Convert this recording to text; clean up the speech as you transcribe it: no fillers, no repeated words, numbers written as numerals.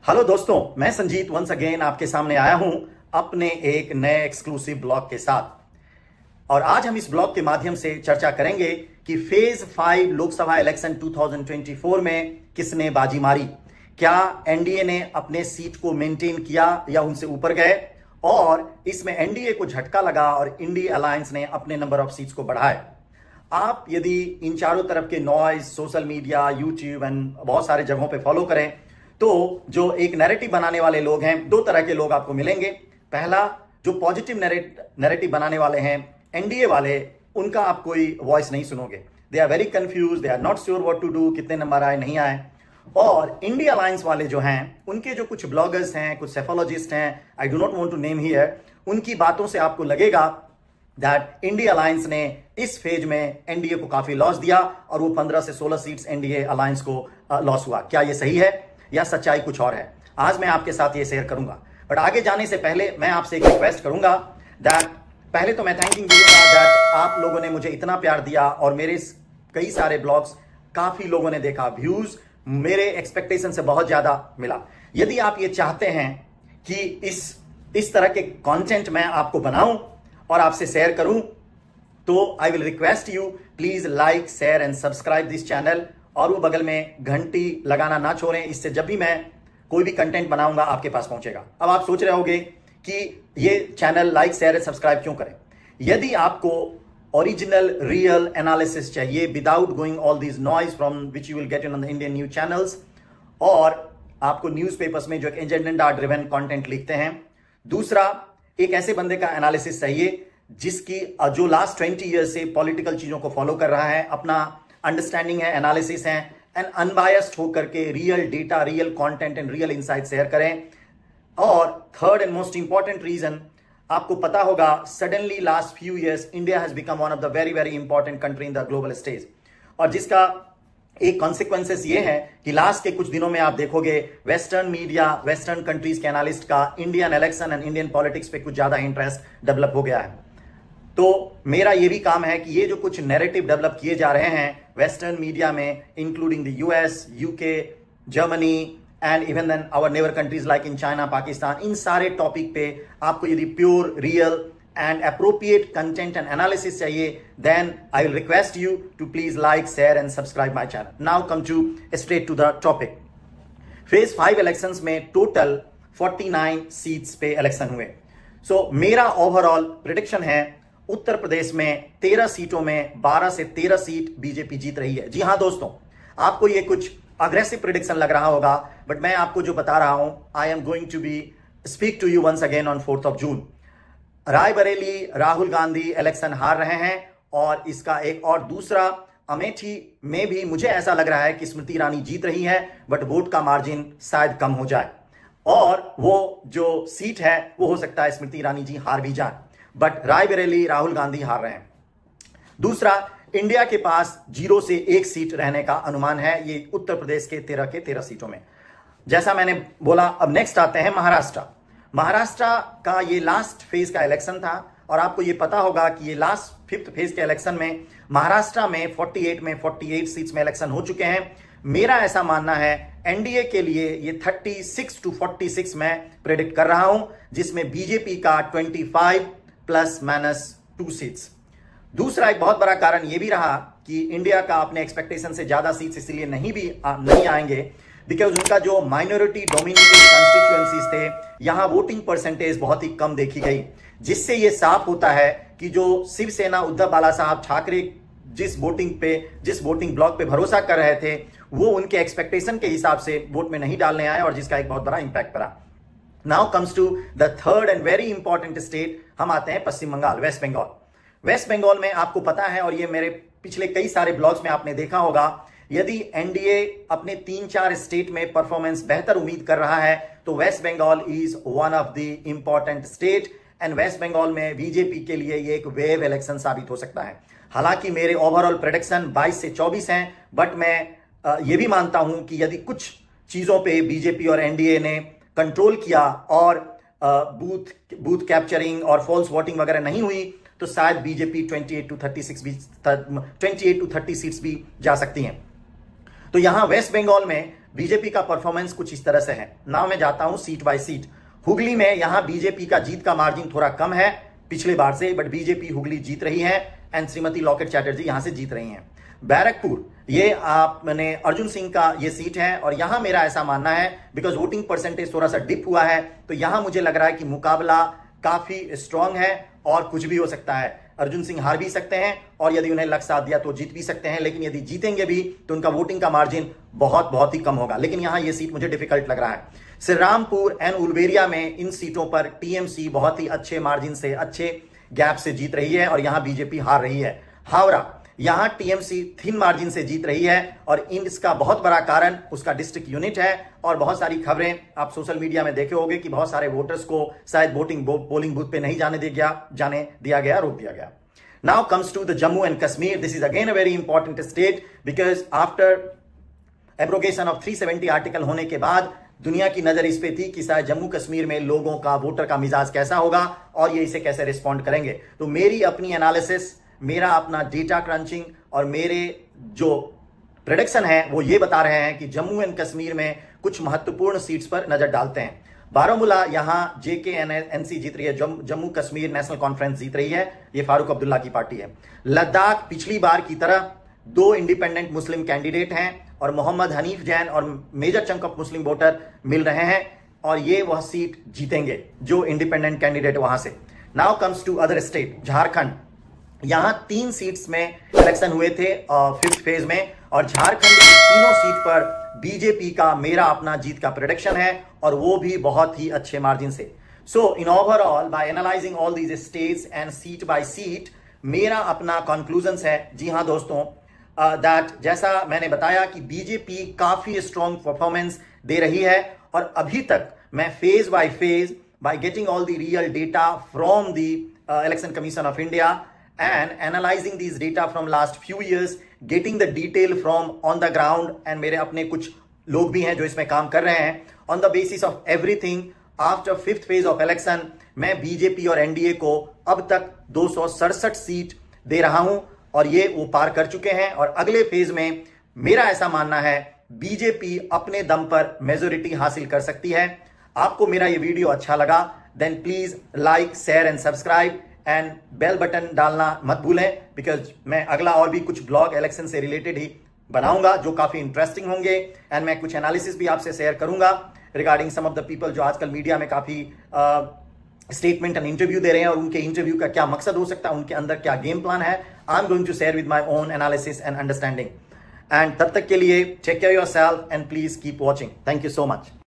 Hello दोस्तों, मैं Sanjeet once again आपके सामने आया हूं अपने एक नए एक्सक्लूसिव ब्लॉग के साथ। और आज हम इस ब्लॉग के माध्यम से चर्चा करेंगे कि फेज 5 लोकसभा इलेक्शन 2024 में किसने बाजी मारी। क्या एनडीए ने अपने सीट को मेंटेन किया या उनसे ऊपर गए, और इसमें एनडीए को झटका लगा और इंडिया अलायंस ने अपने नंबर ऑफ सीट्स को बढ़ाए। आप यदि इन चारों तरफ के noise, social media, YouTube and बहुत सारे जगहों पे फॉलो करें तो जो एक नैरेटिव बनाने वाले लोग हैं, दो तरह के लोग आपको मिलेंगे। पहला, जो पॉजिटिव नैरेटिव बनाने वाले हैं एनडीए वाले, उनका आप कोई वॉइस नहीं सुनोगे। They are very confuse, they are not sure what to do, कितने नंबर आए नहीं आए। और इंडिया अलायंस वाले जो हैं, उनके जो कुछ ब्लॉगर्स हैं, कुछ सेफोलॉजिस्ट हैं, I do not want to name here, उनकी बातों से आपको लगेगा दैट इंडिया अलायंस ने इस फेज में एनडीए को काफी लॉस दिया और वो 15 से 16 सीट्स एनडीए अलायंस को लॉस हुआ। क्या ये सही है या सच्चाई कुछ और है? आज मैं आपके साथ ये शेयर करूंगा। बट आगे जाने से पहले मैं आपसे एक रिक्वेस्ट करूंगा दैट पहले तो मैं थैंकिंग करूंगा दैट आप लोगों ने मुझे इतना प्यार दिया और मेरे कई सारे ब्लॉग्स काफी लोगों ने देखा। व्यूज मेरे एक्सपेक्टेशन से बहुत ज्यादा मिला। यदि आप ये चाहते हैं कि इस तरह के कंटेंट मैं आपको बनाऊं और आपसे शेयर करूं, तो आई will request you please like, share and subscribe this channel, और वो बगल में घंटी लगाना ना छोड़ें। इससे जब भी मैं कोई भी कंटेंट बनाऊंगा आपके पास पहुंचेगा। अब आप सोच रहे होंगे कि ये चैनल लाइक, शेयर, सब्सक्राइब क्यों करें। यदि आपको ओरिजिनल रियल एनालिसिस चाहिए without going all these noise from which you will get in the Indian news channels, और आपको न्यूज़पेपर्स में जो एक एजेंडा ड्रिवन कंटेंट लिखते हैं, दूसरा एक ऐसे बंदे का एनालिसिस चाहिए जिसकी जो लास्ट 20 ईयर से पॉलिटिकल चीजों को फॉलो कर रहा है, अपना अंडरस्टैंडिंग है, एनालिसिस है, एंड अनबायस्ड होकर के real data, real content and real insight share करें। और third and most important reason, आपको पता होगा suddenly last few years India has become one of the very very important country in the global stage, और जिसका एक consequences ये है कि लास्ट के कुछ दिनों में आप देखोगे वेस्टर्न मीडिया, वेस्टर्न कंट्रीज के एनालिस्ट का Indian election and Indian politics पे कुछ ज्यादा इंटरेस्ट डेवलप हो गया है। तो मेरा ये भी काम है कि ये जो कुछ नैरेटिव डेवलप किए जा रहे हैं वेस्टर्न मीडिया में, including the US, UK, Germany and even then our neighbour countries like in China, Pakistan, इन सारे टॉपिक पे आपको यदि pure, real and appropriate content and analysis चाहिए, then I will request you to please like, share and subscribe my channel. Now come to straight to the topic. Phase 5 elections में total 49 seats पे election हुए। सो मेरा overall prediction है उत्तर प्रदेश में 13 सीटों में 12 से 13 सीट बीजेपी जीत रही है। जी हां दोस्तों, आपको ये कुछ अग्रेसिव प्रेडिक्शन लग रहा होगा, बट मैं आपको जो बता रहा हूं, I am going to be speak to you once again on 4th of June। Raebareli Rahul Gandhi election हार रहे हैं, और इसका एक और दूसरा, अमेठी में भी मुझे ऐसा लग रहा है कि स्मृति ईरानी जीत रही है, बट वोट का मार्जिन शायद कम हो जाए, और वो जो सीट है वो हो सकता है स्मृति ईरानी जी हार भी जाए, बट रायबरेली राहुल गांधी हार रहे हैं। दूसरा, इंडिया के पास 0 से 1 सीट रहने का अनुमान है, ये उत्तर प्रदेश के 13 सीटों में। जैसा मैंने बोला, अब नेक्स्ट आते हैं महाराष्ट्र। महाराष्ट्र का ये लास्ट फेज का इलेक्शन था, और आपको ये पता होगा कि ये लास्ट 5th फेज के इलेक्शन में महाराष्ट्र में 48 सीट्स में इलेक्शन हो चुके हैं। मेरा ऐसा मानना है एनडीए के लिए ये 36 to 46 में प्रेडिक्ट कर रहा हूं, जिसमें बीजेपी का 25 ±2 सीट्स। दूसरा एक बहुत बड़ा कारण यह भी रहा कि इंडिया का अपने एक्सपेक्टेशन से ज्यादा सीट्स इसलिए नहीं आएंगे बिकॉज उनका जो माइनॉरिटी डोमिनेटेड कंस्टिट्यूएंसीज थे, यहां वोटिंग परसेंटेज बहुत ही कम देखी गई, जिससे यह साफ होता है कि जो शिवसेना, उद्धव बाला साहब ठाकरे जिस वोटिंग ब्लॉक पे भरोसा कर रहे थे, वो उनके एक्सपेक्टेशन के हिसाब से वोट में नहीं डालने आए, और जिसका एक बहुत बड़ा इंपैक्ट पड़ा। Now comes to the third and very important state. हम आते हैं पश्चिम बंगाल, वेस्ट बंगाल। वेस्ट बंगाल में आपको पता है, और ये मेरे पिछले कई सारे ब्लॉग्स में आपने देखा होगा, यदि एनडीए अपने 3-4 स्टेट में परफॉर्मेंस बेहतर उम्मीद कर रहा है, तो West Bengal is one of the important state, and West Bengal में बीजेपी के लिए ये एक वेव इलेक्शन साबित हो सकता है। हालांकि मेरे ओवरऑल प्रेडिक्शन 22 से 24 हैं, बट मैं ये भी मानता हूं कि यदि कुछ चीजों पे बीजेपी और एनडीए ने कंट्रोल किया और बूथ कैप्चरिंग और फॉल्स वोटिंग वगैरह नहीं हुई, तो शायद बीजेपी 28 to 30 सीट्स भी जा सकती हैं। तो यहां वेस्ट बंगाल में बीजेपी का परफॉर्मेंस कुछ इस तरह से है। नाउ मैं जाता हूं सीट बाय सीट। हुगली में यहां बीजेपी का जीत का मार्जिन थोड़ा कम है पिछले बार से, बट बीजेपी हुगली जीत रही है एंड श्रीमती लॉकेट चैटर्जी यहां से जीत रही हैं। बैरकपुर, ये आपने अर्जुन सिंह का ये सीट है और यहां मेरा ऐसा मानना है बिकॉज वोटिंग परसेंटेज थोड़ा सा डिप हुआ है, तो यहां मुझे लग रहा है कि मुकाबला काफी स्ट्रांग है और कुछ भी हो सकता है। अर्जुन सिंह हार भी सकते हैं और यदि उन्हें लक साथ दिया तो जीत भी सकते हैं, लेकिन यदि जीतेंगे भी तो उनका वोटिंग का मार्जिन बहुत ही कम होगा। लेकिन यहां यह सीट मुझे डिफिकल्ट लग रहा है। श्रीरामपुर एंड उलवेरिया में इन सीटों पर टीएमसी बहुत ही अच्छे मार्जिन से, अच्छे गैप से जीत रही है और यहां बीजेपी हार रही है। हावड़ा, यहां टीएमसी थिन मार्जिन से जीत रही है और इसका बहुत बड़ा कारण उसका डिस्ट्रिक्ट यूनिट है और बहुत सारी खबरें आप सोशल मीडिया में देखे होंगे कि बहुत सारे वोटर्स को शायद पोलिंग बूथ पे नहीं जाने दिया गया, रोक दिया गया। Now comes to the Jammu and Kashmir. This is again a very important state because after abrogation of 370 article होने के बाद दुनिया की नजर इस पे थी कि शायद जम्मू कश्मीर में लोगों का, वोटर का मिजाज कैसा होगा और ये इसे कैसे रिस्पॉन्ड करेंगे। तो मेरी अपनी एनालिसिस, मेरा अपना डेटा क्रंचिंग और मेरे जो प्रेडिक्शन है वो ये बता रहे हैं कि जम्मू एंड कश्मीर में कुछ महत्वपूर्ण सीट्स पर नजर डालते हैं। बारामूला, यहां JKNC जीत रही है, जम्मू कश्मीर नेशनल कॉन्फ्रेंस जीत रही है, ये फारूक अब्दुल्ला की पार्टी है। लद्दाख पिछली बार की तरह 2 इंडिपेंडेंट मुस्लिम कैंडिडेट हैं और मोहम्मद हनीफ जैन और major chunk of Muslim voter मिल रहे हैं और ये वह सीट जीतेंगे जो इंडिपेंडेंट कैंडिडेट वहां से। Now comes to other state. Jharkhand, यहां 3 सीट्स में इलेक्शन हुए थे 5th फेज में और झारखंड की तीनों सीट पर बीजेपी का मेरा अपना जीत का प्रेडिक्शन है और वो भी बहुत ही अच्छे मार्जिन से। So in overall by analysing all these states and seat by seat, मेरा अपना कंक्लूजन्स है, जी हां दोस्तों, दैट जैसा मैंने बताया कि बीजेपी काफी स्ट्रॉन्ग परफॉर्मेंस दे रही है और अभी तक मैं phase by phase by getting all the real data from the election commission of India and analyzing these data from last few years, getting the detail from on the ground, and मेरे अपने कुछ लोग भी हैं जो इसमें काम कर रहे हैं, on the basis of everything after 5th phase of election, मैं बीजेपी और एनडीए को अब तक 267 सीट दे रहा हूं और ये वो पार कर चुके हैं और अगले फेज में मेरा ऐसा मानना है बीजेपी अपने दम पर मेजोरिटी हासिल कर सकती है। आपको मेरा ये वीडियो अच्छा लगा then please like, share and subscribe and bell button डालना मत भूलें बिकॉज मैं अगला और भी कुछ ब्लॉग इलेक्शन से रिलेटेड ही बनाऊंगा जो काफी इंटरेस्टिंग होंगे एंड मैं कुछ एनालिसिस भी आपसे शेयर करूंगा regarding some of the people जो आजकल मीडिया में काफी स्टेटमेंट एंड इंटरव्यू दे रहे हैं और उनके इंटरव्यू का क्या मकसद हो सकता है, उनके अंदर क्या गेम प्लान है। I am going to share with my own analysis and understanding and तब तक के लिए take care yourself and please keep watching. Thank you so much.